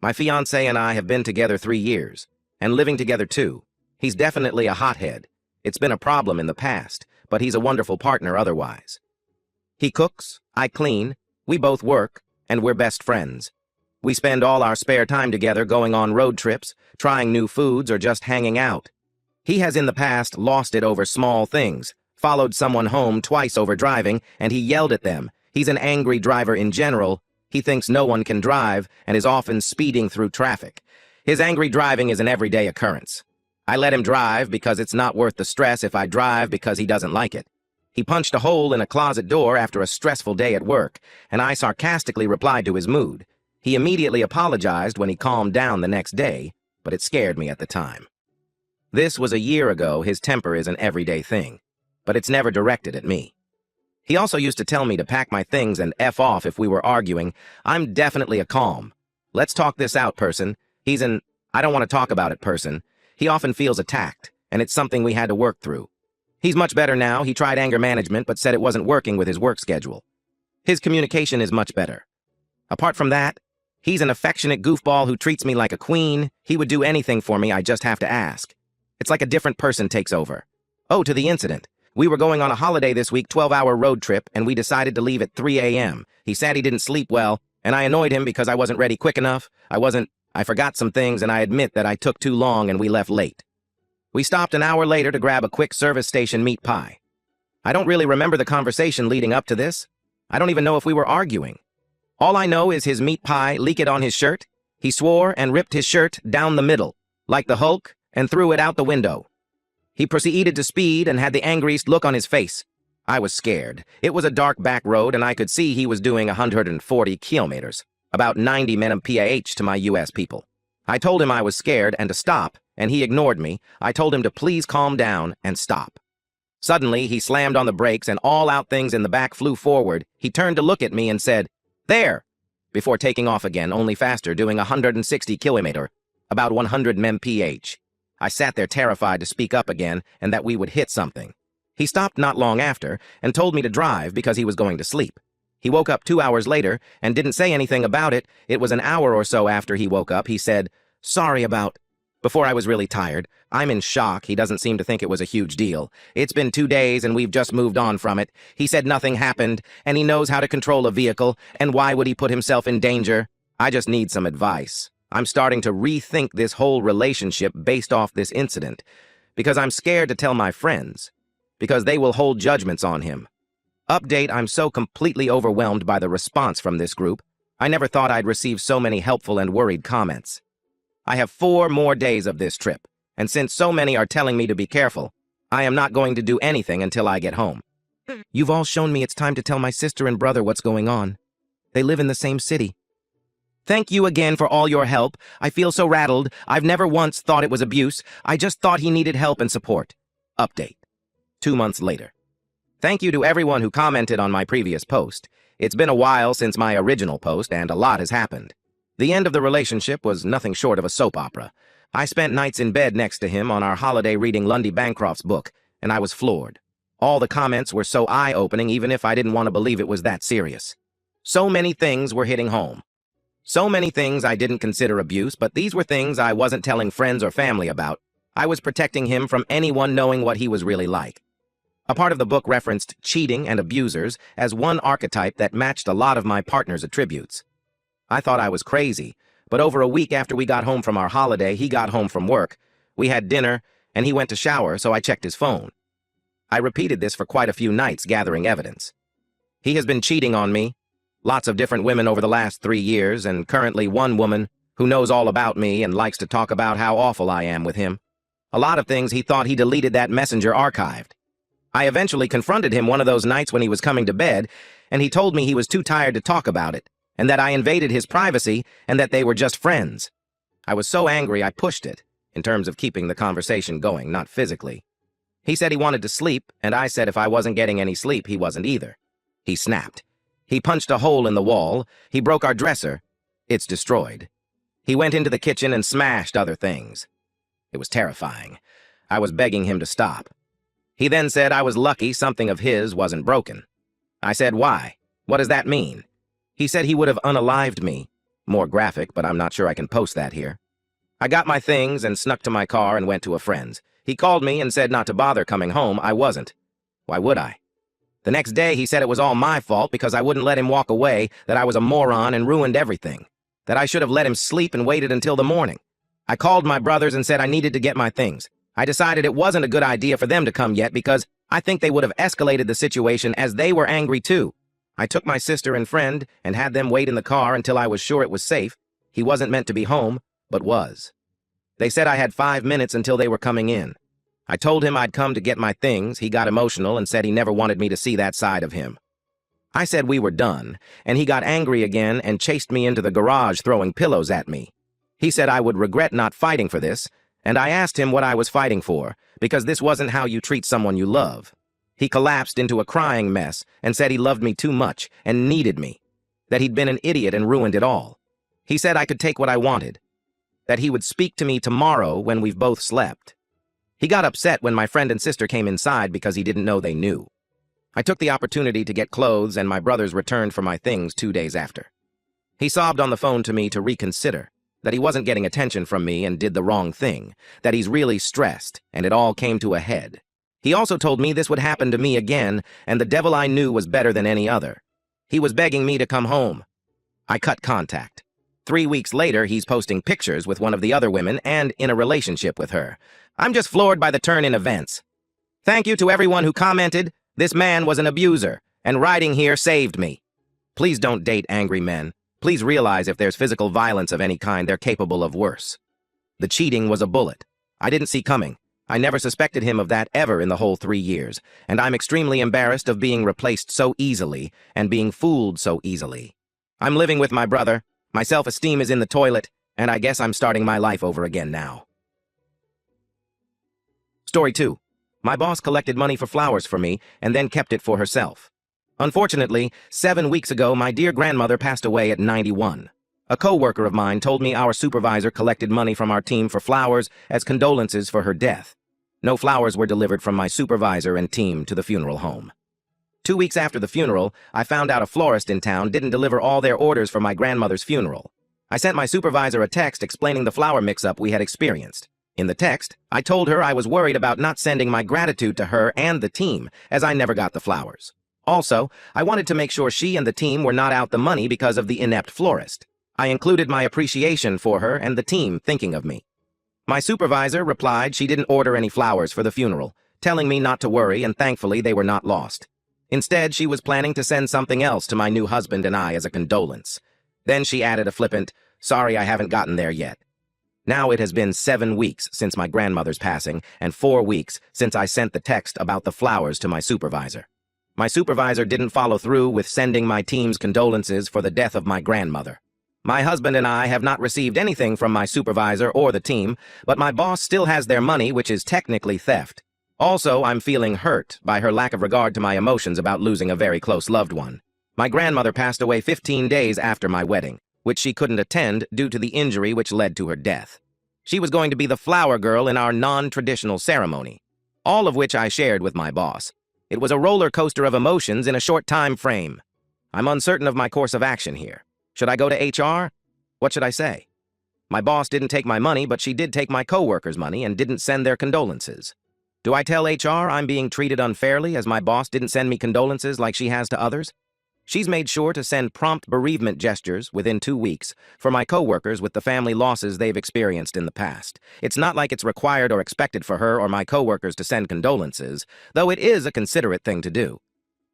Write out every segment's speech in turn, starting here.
My fiancé and I have been together 3 years, and living together too. He's definitely a hothead. It's been a problem in the past, but he's a wonderful partner otherwise. He cooks, I clean, we both work, and we're best friends. We spend all our spare time together going on road trips, trying new foods, or just hanging out. He has in the past lost it over small things, followed someone home twice over driving, and he yelled at them. He's an angry driver in general. He thinks no one can drive and is often speeding through traffic. His angry driving is an everyday occurrence. I let him drive because it's not worth the stress if I drive because he doesn't like it. He punched a hole in a closet door after a stressful day at work, and I sarcastically replied to his mood. He immediately apologized when he calmed down the next day, but it scared me at the time. This was a year ago. His temper is an everyday thing, but it's never directed at me. He also used to tell me to pack my things and F off if we were arguing. I'm definitely a calm, let's talk this out person. He's an I don't want to talk about it person. He often feels attacked, and it's something we had to work through. He's much better now. He tried anger management but said it wasn't working with his work schedule. His communication is much better. Apart from that, he's an affectionate goofball who treats me like a queen. He would do anything for me, I just have to ask. It's like a different person takes over. Oh, to the incident. We were going on a holiday this week, 12-hour road trip, and we decided to leave at 3 a.m. He said he didn't sleep well, and I annoyed him because I wasn't ready quick enough. I forgot some things, and I admit that I took too long and we left late. We stopped an hour later to grab a quick service station meat pie. I don't really remember the conversation leading up to this. I don't even know if we were arguing. All I know is his meat pie leaked on his shirt. He swore and ripped his shirt down the middle, like the Hulk, and threw it out the window. He proceeded to speed and had the angriest look on his face. I was scared. It was a dark back road, and I could see he was doing 140 kilometers, about 90 mph to my U.S. people. I told him I was scared and to stop, and he ignored me. I told him to please calm down and stop. Suddenly, he slammed on the brakes, and all out things in the back flew forward. He turned to look at me and said, "There!" before taking off again, only faster, doing 160 kilometer, about 100 mph. I sat there terrified to speak up again and that we would hit something. He stopped not long after and told me to drive because he was going to sleep. He woke up 2 hours later and didn't say anything about it. It was an hour or so after he woke up. He said, "Sorry about..." Before I was really tired. I'm in shock. He doesn't seem to think it was a huge deal. It's been 2 days and we've just moved on from it. He said nothing happened and he knows how to control a vehicle, and why would he put himself in danger? I just need some advice. I'm starting to rethink this whole relationship based off this incident, because I'm scared to tell my friends, because they will hold judgments on him. Update: I'm so completely overwhelmed by the response from this group. I never thought I'd receive so many helpful and worried comments. I have 4 more days of this trip, and since so many are telling me to be careful, I am not going to do anything until I get home. You've all shown me it's time to tell my sister and brother what's going on. They live in the same city. Thank you again for all your help. I feel so rattled. I've never once thought it was abuse. I just thought he needed help and support. Update: 2 months later. Thank you to everyone who commented on my previous post. It's been a while since my original post, and a lot has happened. The end of the relationship was nothing short of a soap opera. I spent nights in bed next to him on our holiday reading Lundy Bancroft's book, and I was floored. All the comments were so eye-opening, even if I didn't want to believe it was that serious. So many things were hitting home. So many things I didn't consider abuse, but these were things I wasn't telling friends or family about. I was protecting him from anyone knowing what he was really like. A part of the book referenced cheating and abusers as one archetype that matched a lot of my partner's attributes. I thought I was crazy, but over a week after we got home from our holiday, he got home from work. We had dinner, and he went to shower, so I checked his phone. I repeated this for quite a few nights, gathering evidence. He has been cheating on me. Lots of different women over the last 3 years, and currently one woman who knows all about me and likes to talk about how awful I am with him. A lot of things he thought he deleted that messenger archived. I eventually confronted him one of those nights when he was coming to bed, and he told me he was too tired to talk about it, and that I invaded his privacy, and that they were just friends. I was so angry I pushed it, in terms of keeping the conversation going, not physically. He said he wanted to sleep, and I said if I wasn't getting any sleep, he wasn't either. He snapped. He punched a hole in the wall. He broke our dresser. It's destroyed. He went into the kitchen and smashed other things. It was terrifying. I was begging him to stop. He then said I was lucky something of his wasn't broken. I said, why? What does that mean? He said he would have unalived me. More graphic, but I'm not sure I can post that here. I got my things and snuck to my car and went to a friend's. He called me and said not to bother coming home. I wasn't. Why would I? The next day, he said it was all my fault because I wouldn't let him walk away, that I was a moron and ruined everything, that I should have let him sleep and waited until the morning. I called my brothers and said I needed to get my things. I decided it wasn't a good idea for them to come yet because I think they would have escalated the situation as they were angry too. I took my sister and friend and had them wait in the car until I was sure it was safe. He wasn't meant to be home, but was. They said I had 5 minutes until they were coming in. I told him I'd come to get my things. He got emotional and said he never wanted me to see that side of him. I said we were done, and he got angry again and chased me into the garage throwing pillows at me. He said I would regret not fighting for this, and I asked him what I was fighting for, because this wasn't how you treat someone you love. He collapsed into a crying mess and said he loved me too much and needed me, that he'd been an idiot and ruined it all. He said I could take what I wanted, that he would speak to me tomorrow when we've both slept. He got upset when my friend and sister came inside because he didn't know they knew. I took the opportunity to get clothes and my brothers returned for my things 2 days after. He sobbed on the phone to me to reconsider, that he wasn't getting attention from me and did the wrong thing, that he's really stressed, and it all came to a head. He also told me this would happen to me again, and the devil I knew was better than any other. He was begging me to come home. I cut contact. 3 weeks later, he's posting pictures with one of the other women and in a relationship with her. I'm just floored by the turn in events. Thank you to everyone who commented. This man was an abuser, and writing here saved me. Please don't date angry men. Please realize if there's physical violence of any kind, they're capable of worse. The cheating was a bullet. I didn't see coming. I never suspected him of that ever in the whole 3 years, and I'm extremely embarrassed of being replaced so easily and being fooled so easily. I'm living with my brother. My self-esteem is in the toilet, and I guess I'm starting my life over again now. Story 2. My boss collected money for flowers for me and then kept it for herself. Unfortunately, 7 weeks ago, my dear grandmother passed away at 91. A co-worker of mine told me our supervisor collected money from our team for flowers as condolences for her death. No flowers were delivered from my supervisor and team to the funeral home. 2 weeks after the funeral, I found out a florist in town didn't deliver all their orders for my grandmother's funeral. I sent my supervisor a text explaining the flower mix-up we had experienced. In the text, I told her I was worried about not sending my gratitude to her and the team, as I never got the flowers. Also, I wanted to make sure she and the team were not out the money because of the inept florist. I included my appreciation for her and the team thinking of me. My supervisor replied she didn't order any flowers for the funeral, telling me not to worry, and thankfully they were not lost. Instead, she was planning to send something else to my new husband and I as a condolence. Then she added a flippant, "Sorry, I haven't gotten there yet." Now it has been 7 weeks since my grandmother's passing and 4 weeks since I sent the text about the flowers to my supervisor. My supervisor didn't follow through with sending my team's condolences for the death of my grandmother. My husband and I have not received anything from my supervisor or the team, but my boss still has their money, which is technically theft. Also, I'm feeling hurt by her lack of regard to my emotions about losing a very close loved one. My grandmother passed away 15 days after my wedding, which she couldn't attend due to the injury which led to her death. She was going to be the flower girl in our non-traditional ceremony, all of which I shared with my boss. It was a roller coaster of emotions in a short time frame. I'm uncertain of my course of action here. Should I go to HR? What should I say? My boss didn't take my money, but she did take my co-workers' money and didn't send their condolences. Do I tell HR I'm being treated unfairly as my boss didn't send me condolences like she has to others? She's made sure to send prompt bereavement gestures within 2 weeks for my co-workers with the family losses they've experienced in the past. It's not like it's required or expected for her or my co-workers to send condolences, though it is a considerate thing to do.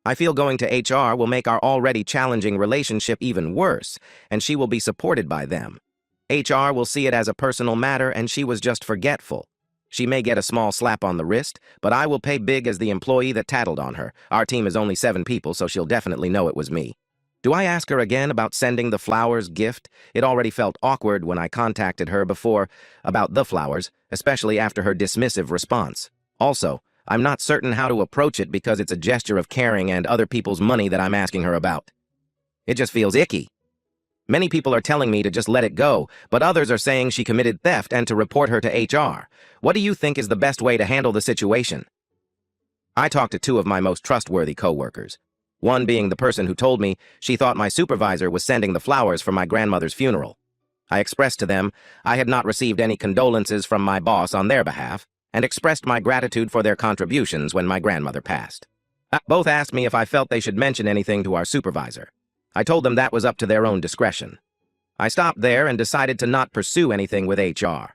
I feel going to HR will make our already challenging relationship even worse, and she will be supported by them. HR will see it as a personal matter, and she was just forgetful. She may get a small slap on the wrist, but I will pay big as the employee that tattled on her. Our team is only 7 people, so she'll definitely know it was me. Do I ask her again about sending the flowers gift? It already felt awkward when I contacted her before about the flowers, especially after her dismissive response. Also, I'm not certain how to approach it because it's a gesture of caring and other people's money that I'm asking her about. It just feels icky. Many people are telling me to just let it go, but others are saying she committed theft and to report her to HR. What do you think is the best way to handle the situation? I talked to 2 of my most trustworthy co-workers. One being the person who told me she thought my supervisor was sending the flowers for my grandmother's funeral. I expressed to them I had not received any condolences from my boss on their behalf, and expressed my gratitude for their contributions when my grandmother passed. Both asked me if I felt they should mention anything to our supervisor. I told them that was up to their own discretion. I stopped there and decided to not pursue anything with HR.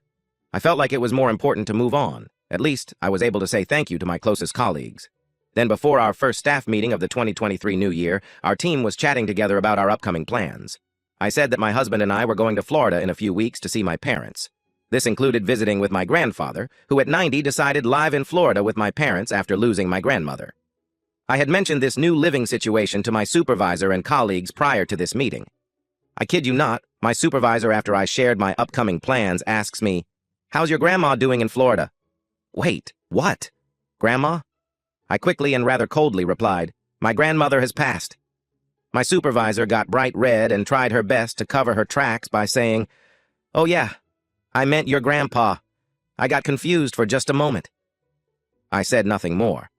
I felt like it was more important to move on. At least, I was able to say thank you to my closest colleagues. Then before our first staff meeting of the 2023 new year, our team was chatting together about our upcoming plans. I said that my husband and I were going to Florida in a few weeks to see my parents. This included visiting with my grandfather, who at 90 decided live in Florida with my parents after losing my grandmother. I had mentioned this new living situation to my supervisor and colleagues prior to this meeting. I kid you not, my supervisor, after I shared my upcoming plans, asks me, "How's your grandma doing in Florida?" Wait, what? Grandma? I quickly and rather coldly replied, "My grandmother has passed." My supervisor got bright red and tried her best to cover her tracks by saying, "Oh yeah, I meant your grandpa. I got confused for just a moment." I said nothing more.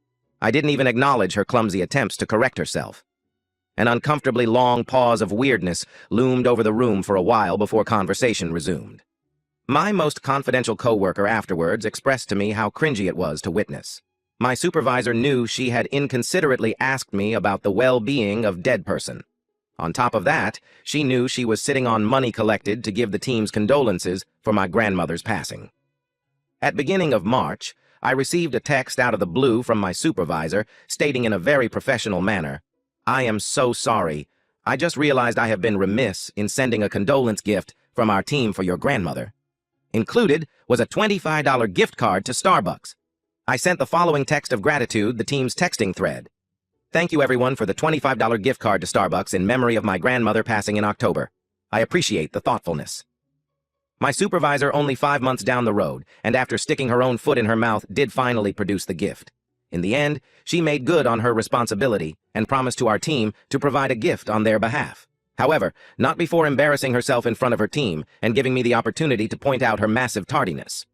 I didn't even acknowledge her clumsy attempts to correct herself. An uncomfortably long pause of weirdness loomed over the room for a while before conversation resumed. My most confidential coworker afterwards expressed to me how cringy it was to witness. My supervisor knew she had inconsiderately asked me about the well-being of dead person. On top of that, she knew she was sitting on money collected to give the team's condolences for my grandmother's passing. At beginning of March, I received a text out of the blue from my supervisor stating in a very professional manner, "I am so sorry. I just realized I have been remiss in sending a condolence gift from our team for your grandmother." Included was a $25 gift card to Starbucks. I sent the following text of gratitude, the team's texting thread. "Thank you everyone for the $25 gift card to Starbucks in memory of my grandmother passing in October. I appreciate the thoughtfulness." My supervisor, only 5 months down the road, and after sticking her own foot in her mouth, did finally produce the gift. In the end, she made good on her responsibility and promised to our team to provide a gift on their behalf. However, not before embarrassing herself in front of her team and giving me the opportunity to point out her massive tardiness.